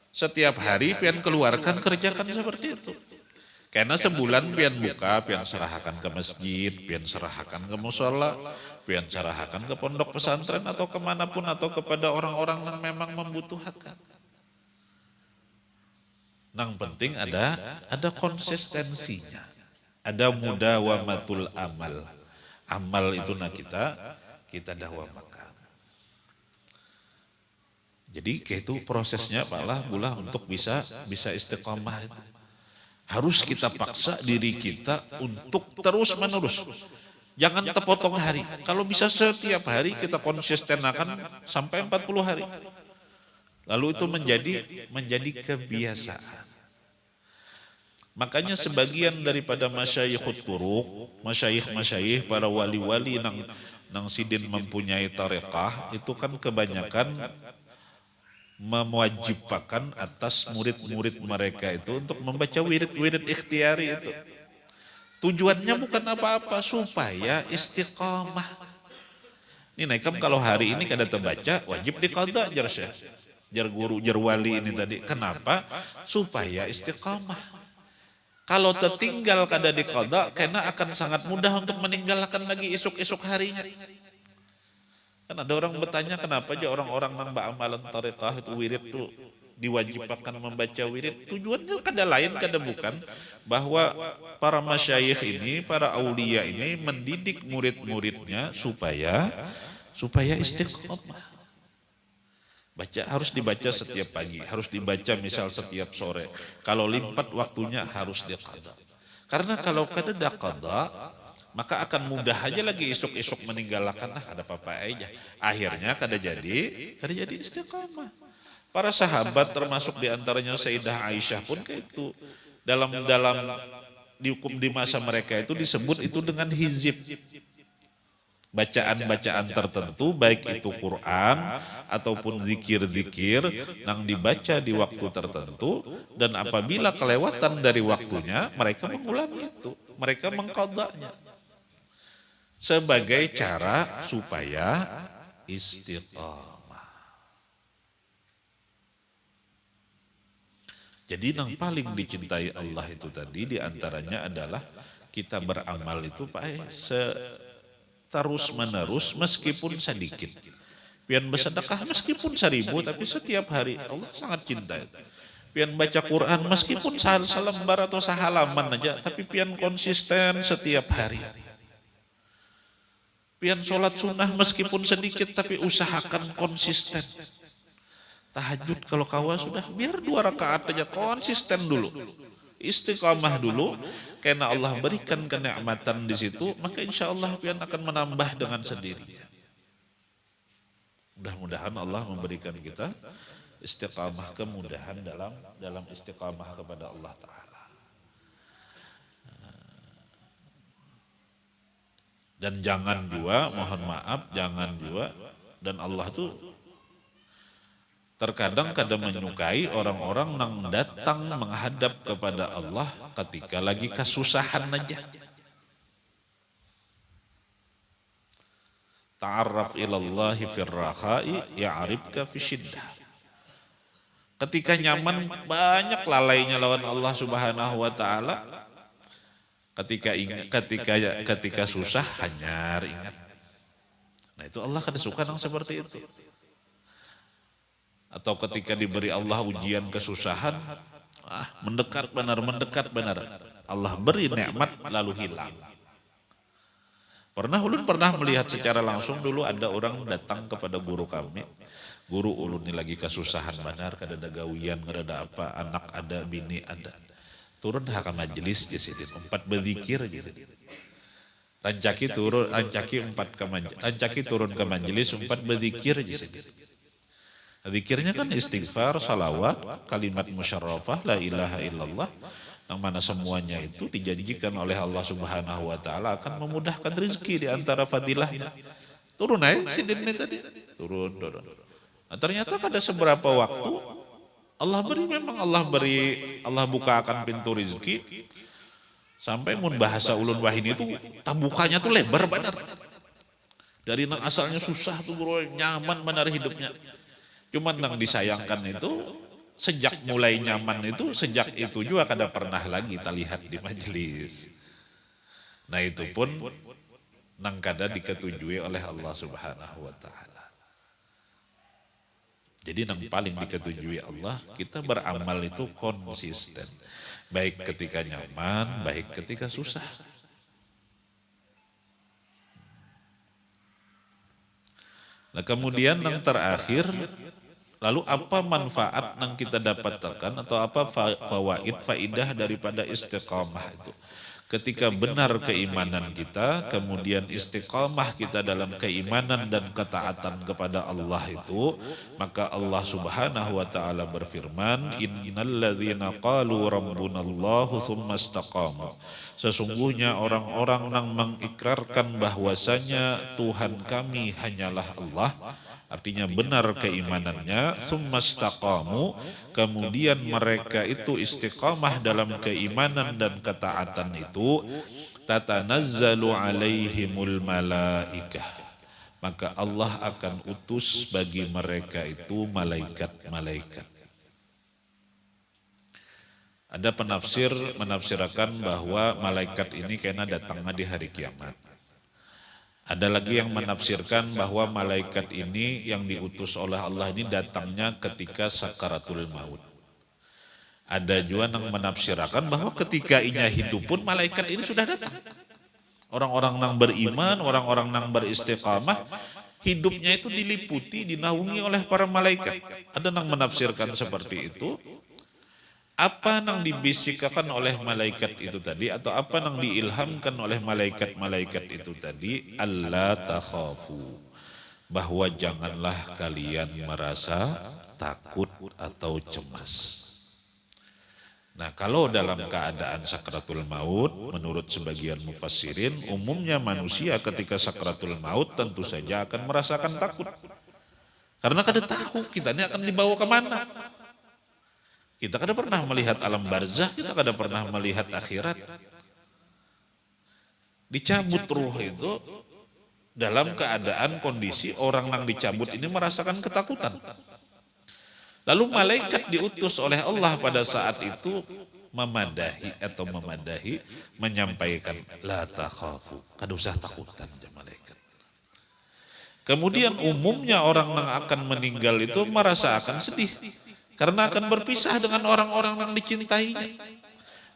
Setiap hari pian keluarkan, kerjakan seperti itu. Karena sebulan pian buka, pian serahkan ke masjid, pian serahkan ke musola, pian serahkan ke pondok pesantren atau kemanapun atau kepada orang-orang yang memang membutuhkan. Yang penting ada konsistensinya, ada mudawamatul amal, amal itu nah kita dawamakan. Jadi itu prosesnya apalah bulah untuk bisa istiqomah itu. Harus kita paksa diri kita untuk terus menerus. Jangan terpotong hari. Kalau bisa setiap hari kita konsisten akan sampai 40 hari. Lalu itu menjadi kebiasaan. Makanya sebagian daripada masyayikhut turuq, masyayikh para wali-wali nang sidin mempunyai tarekah itu kan kebanyakan mewajibkan atas murid-murid mereka itu untuk membaca wirid-wirid ikhtiari itu. Tujuannya bukan apa-apa, supaya istiqamah. Ini naikam kalau hari ini kada terbaca, wajib diqadha jar syekh. Jar guru, jar wali ini tadi. Kenapa? Supaya istiqamah. Kalau tertinggal kada diqadha, karena akan sangat mudah untuk meninggalkan lagi esok-esok harinya. Kan ada orang bertanya kenapa aja orang-orang nang amalan tarekah itu wirid itu diwajibkan membaca wirid. Tujuannya kada lain kada bukan bahwa para masyayikh ini, para aulia ini mendidik murid-muridnya supaya istiqomah. Harus dibaca setiap pagi, harus dibaca misal setiap sore. Kalau limpat waktunya harus diqadha. Karena kalau kada diqadha, maka akan mudah aja lagi esok-esok meninggalkan ada apa-apa aja. Akhirnya kada jadi istiqamah. Para sahabat termasuk diantaranya Sayyidah Aisyah pun kayak itu. Dalam dihukum di masa mereka itu disebut itu dengan hizib. Bacaan-bacaan tertentu baik itu Quran ataupun zikir-zikir yang dibaca di waktu tertentu dan apabila kelewatan dari waktunya mereka mengulang itu, mereka mengqadhanya. Sebagai cara supaya istiqamah. Jadi yang paling dicintai Allah itu tadi diantaranya adalah kita beramal itu terus menerus meskipun sedikit. Pian bersedekah meskipun 1000 tapi setiap hari Allah sangat cinta. Pian baca Quran meskipun selembar atau sehalaman aja tapi pian konsisten setiap hari. Pian sholat sunnah meskipun sedikit tapi usahakan konsisten. Tahajud kalau kawa sudah biar 2 rakaat aja konsisten dulu. Istiqamah dulu karena Allah berikan kenikmatan di situ maka insya Allah pian akan menambah dengan sendirinya. Mudah-mudahan Allah memberikan kita istiqamah, kemudahan dalam istiqamah kepada Allah Ta'ala. Dan jangan juga, mohon maaf, jangan juga, dan Allah tuh terkadang menyukai orang-orang yang datang menghadap kepada Allah ketika lagi kesusahan aja. Ta'arraf ilallahi firrakhai ya'rifka fi syiddah. Ketika nyaman banyak lalainya lawan Allah Subhanahu wa taala. Ketika susah hanyar ingat. Nah itu Allah kada suka yang seperti itu. Atau ketika diberi Allah ujian kesusahan, mendekat benar. Allah beri nikmat lalu hilang. Ulun pernah melihat secara langsung dulu ada orang datang kepada guru kami. Guru ulun ini lagi kesusahan benar, kada ada gawian, kada ada apa, anak ada, bini ada. Turun ke majelis di sini, 4 berzikir gitu. Rancaki turun ke majelis 4 berzikir di sini. Zikirnya kan istighfar, salawat, kalimat musyarrafah, la ilaha illallah, yang mana semuanya itu dijanjikan oleh Allah Subhanahu wa taala akan memudahkan rezeki di antara fadilahnya. Turun aja sidin ini tadi. Turun. Nah, ternyata kada seberapa waktu Allah bukakan pintu rezeki sampai mun bahasa ulun wahini itu tabukanya tuh lebar benar. Dari nang asalnya susah tuh bro, nyaman benar hidupnya. Cuman yang disayangkan itu sejak mulai nyaman itu, sejak itu juga kada pernah lagi kita lihat di majelis. Nah itu pun nang kada diketujui oleh Allah Subhanahu wa taala. Jadi yang paling diketujui Allah, kita beramal itu konsisten. Baik ketika nyaman, baik ketika susah. Nah kemudian yang terakhir, lalu apa manfaat yang kita dapatkan atau apa fawaid, faidah daripada istiqamah itu? Ketika benar keimanan kita, kemudian istiqamah kita dalam keimanan dan ketaatan kepada Allah itu, maka Allah Subhanahu wa taala berfirman, innalladzina qalu rabbunallahu tsumma istaqamu. Sesungguhnya orang-orang yang mengikrarkan bahwasanya Tuhan kami hanyalah Allah, artinya benar keimanannya, tsumastaqamu, kemudian mereka itu istiqamah dalam keimanan dan ketaatan itu, tatanazzalu alaihimul malaikah, maka Allah akan utus bagi mereka itu malaikat-malaikat. Ada penafsir menafsirkan bahwa malaikat ini karena datangnya di hari kiamat. Ada lagi yang menafsirkan bahwa malaikat ini yang diutus oleh Allah ini datangnya ketika sakaratul maut. Ada juga yang menafsirkan bahwa ketika inya hidup pun malaikat ini sudah datang. Orang-orang yang beriman, orang-orang yang beristiqamah, hidupnya itu diliputi, dinaungi oleh para malaikat. Ada yang menafsirkan seperti itu. Apa yang dibisikkan oleh malaikat itu tadi, atau apa yang diilhamkan oleh malaikat-malaikat itu tadi, alla takhafu, bahwa janganlah kalian merasa takut atau cemas. Nah kalau dalam keadaan sakratul maut, menurut sebagian mufassirin, umumnya manusia ketika sakratul maut tentu saja akan merasakan takut. Karena kada tahu kita ini akan dibawa kemana. Kita kada pernah melihat alam barzah, kita kada pernah melihat akhirat. Dicabut ruh itu dalam keadaan kondisi orang yang dicabut ini merasakan ketakutan. Lalu malaikat diutus oleh Allah pada saat itu memadahi, menyampaikan la takhafu, kada usah takutan ya malaikat. Kemudian umumnya orang yang akan meninggal itu merasa akan sedih. Karena akan berpisah dengan orang-orang yang dicintainya.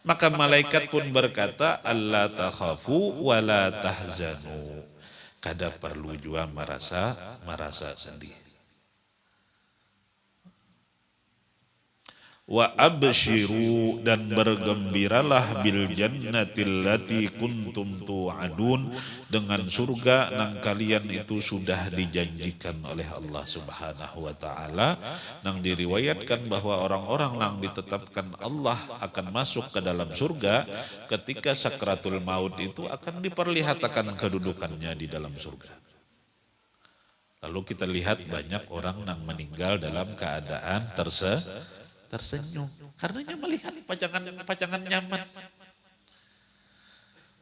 Maka malaikat pun berkata, alla takhafu wa la tahzanu. Kada perlu juga merasa sedih. Wa abshiru, dan bergembiralah bil jannatil lati kuntum tu'adun, dengan surga yang kalian itu sudah dijanjikan oleh Allah Subhanahu wa taala, yang diriwayatkan bahwa orang-orang yang ditetapkan Allah akan masuk ke dalam surga ketika sakratul maut itu akan diperlihatkan kedudukannya di dalam surga. Lalu kita lihat banyak orang yang meninggal dalam keadaan tersenyum, karenanya melihat pacangan nyaman.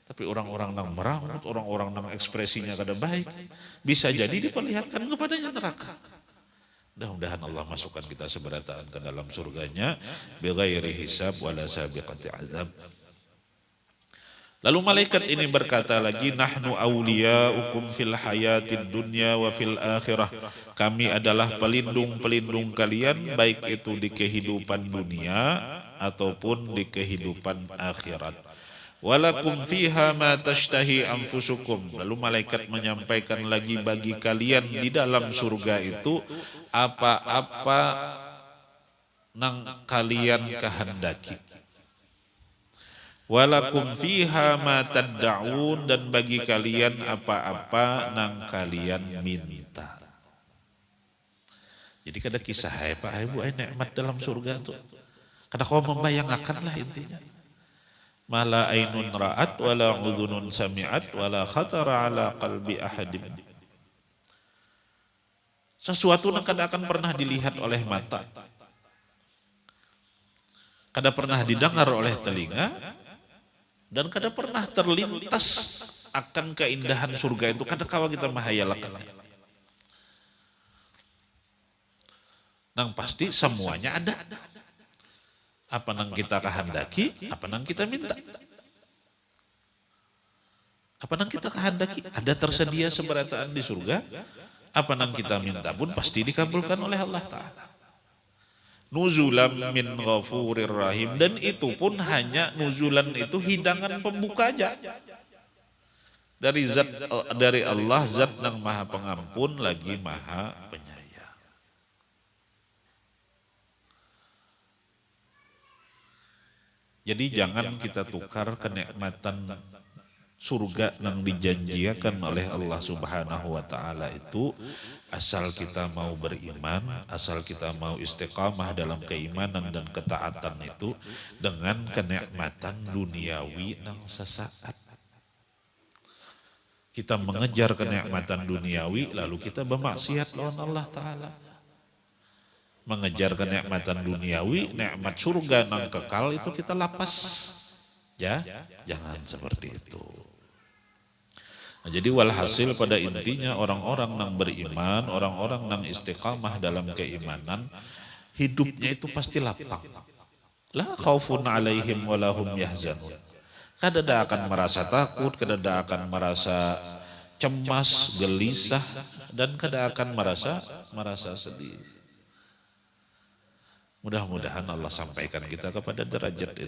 Tapi orang-orang yang meramut, orang-orang yang ekspresinya kada baik, bisa jadi diperlihatkan kepadanya neraka. Mudah-mudahan Allah masukkan kita seberataan ke dalam surganya, bighairi hisab wala sabiqati azab. Lalu malaikat ini berkata lagi, nahnu awliyaukum fil hayatid dunya wa fil akhirah. Kami adalah pelindung-pelindung kalian, baik itu di kehidupan dunia ataupun di kehidupan akhirat. Walakum fiha ma tashtahi anfusukum. Lalu malaikat menyampaikan lagi, bagi kalian di dalam surga itu apa-apa yang kalian kehendaki. Walakum fiha ma tad'un, dan bagi kalian apa-apa yang kalian minta. Jadi kada kisah Pak Ibu nikmat dalam surga tuh. Kada kau membayangkan lah intinya. Mala ainun ra'at wala udhunun sami'at wala khatara ala qalbi ahadim. Sesuatu yang kada akan pernah dilihat oleh mata, kada pernah didengar oleh telinga, dan kada pernah terlintas akan keindahan surga itu, kada kawa kita mahayalakan. Nang pasti semuanya ada. Apa nang kita kehendaki, apa nang kita minta. Apa nang kita kehendaki, ada tersedia seberataan di surga. Apa nang kita minta pun pasti dikabulkan oleh Allah Ta'ala. Nuzulam min ghafurir rahim, dan itu pun hanya nuzulan itu hidangan pembuka aja. dari Allah zat yang maha pengampun lagi maha penyayang. Jadi jangan kita tukar kenikmatan surga yang dijanjikan oleh Allah Subhanahu wa taala itu asal kita mau beriman, asal kita mau istiqamah dalam keimanan dan ketaatan itu dengan kenikmatan duniawi yang sesaat. Kita mengejar kenikmatan duniawi lalu kita bermaksiat lawan Allah taala. Mengejar kenikmatan duniawi, nikmat surga yang kekal itu kita lapas. Ya, jangan seperti itu. Nah, jadi walhasil pada intinya orang-orang yang beriman, orang-orang yang istiqamah dalam keimanan, hidupnya itu pasti lapang. La khaufun alaihim walahum yahzanun. Kadada akan merasa takut, kadada akan merasa cemas, gelisah, dan kadada akan merasa sedih. Mudah-mudahan Allah sampaikan kita kepada derajat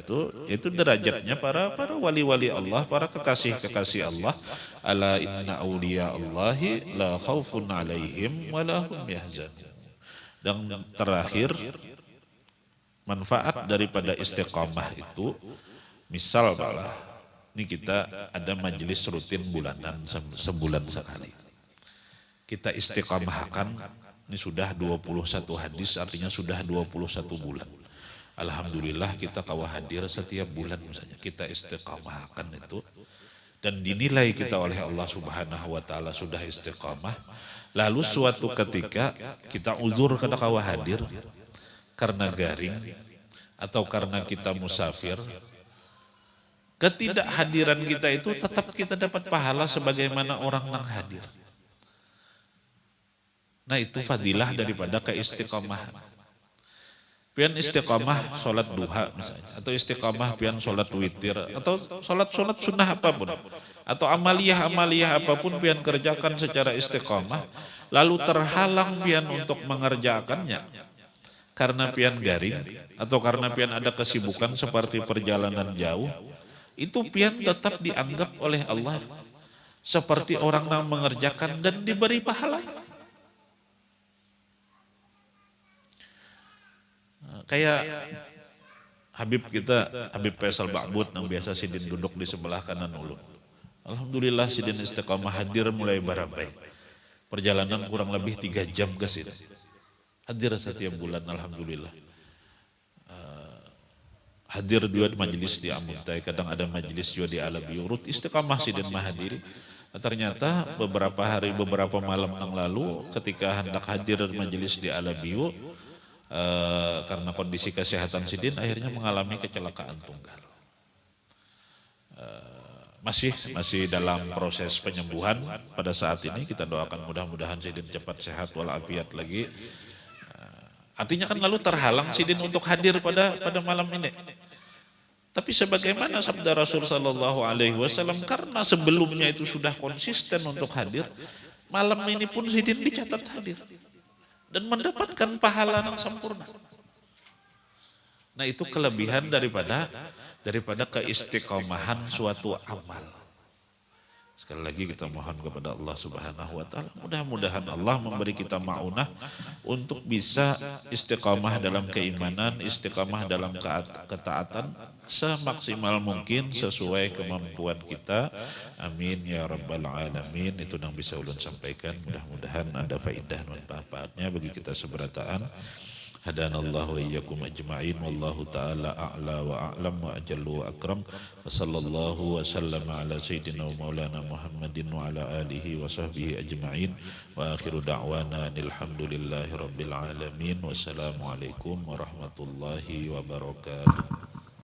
itu derajatnya para wali-wali Allah, para kekasih-kekasih Allah. Ala inna awliya Allahi la khaufun alaihim wa lahum yahzanun. Dan terakhir, manfaat daripada istiqamah itu, misal ini kita ada majelis rutin bulanan, sebulan sekali. Kita istiqamahkan. Ini sudah 21 hadis, artinya sudah 21 bulan. Alhamdulillah kita kawah hadir setiap bulan misalnya. Kita istiqamahkan itu. Dan dinilai kita oleh Allah Subhanahu wa ta'ala sudah istiqamah. Lalu suatu ketika kita uzur kada kawah hadir. Karena garing. Atau karena kita musafir. Ketidakhadiran kita itu tetap kita dapat pahala sebagaimana orang yang hadir. Nah itu fadilah daripada keistiqomahan. Pian istiqomah sholat duha misalnya. Atau istiqomah pian sholat witir. Atau sholat sunnah apapun. Atau amaliyah apapun pian kerjakan secara istiqomah. Lalu terhalang pian untuk mengerjakannya. Karena pian garing. Atau karena pian ada kesibukan seperti perjalanan jauh. Itu pian tetap dianggap oleh Allah. Seperti orang yang mengerjakan dan diberi pahala. Kayak Habib kita, Habib Faisal Ba'bud yang biasa sidin duduk di sebelah kanan ulun. Alhamdulillah sidin istiqamah hadir mulai barabai. Perjalanan kurang lebih 3 jam ke sini. Hadir setiap bulan alhamdulillah. Hadir dua majelis di Amuntai, kadang ada majelis juga di Alabiu. Urut istiqamah sidin mahadiri. Ternyata beberapa malam yang lalu ketika hendak hadir majelis di Alabiu, karena kondisi kesehatan sidin akhirnya mengalami kecelakaan tunggal. Masih dalam proses penyembuhan pada saat ini. Kita doakan mudah-mudahan sidin cepat sehat walafiat lagi. Artinya kan lalu terhalang sidin untuk hadir pada malam ini. Tapi sebagaimana sabda Rasul sallallahu alaihi wasallam, karena sebelumnya itu sudah konsisten untuk hadir, malam ini pun sidin dicatat hadir. Dan mendapatkan pahala yang sempurna. Nah itu kelebihan daripada keistiqomahan suatu amal. Sekali lagi kita mohon kepada Allah Subhanahu wa ta'ala. Mudah-mudahan Allah memberi kita ma'unah untuk bisa istiqamah dalam keimanan, istiqamah dalam ketaatan semaksimal mungkin sesuai kemampuan kita. Amin ya rabbal alamin. Itu yang bisa ulun sampaikan. Mudah-mudahan ada faedah dan manfaatnya bagi kita seberataan. Hadanallahu wa iyyakum ajma'in wallahu ta'ala a'la wa a'lam wa ajallu wa akram wa sallallahu wa sallama ala sayyidina wa maulana Muhammadin wa ala alihi wa sahbihi ajma'in wa akhiru da'wana alhamdulillahi rabbil alamin wassalamu alaikum warahmatullahi wabarakatuh.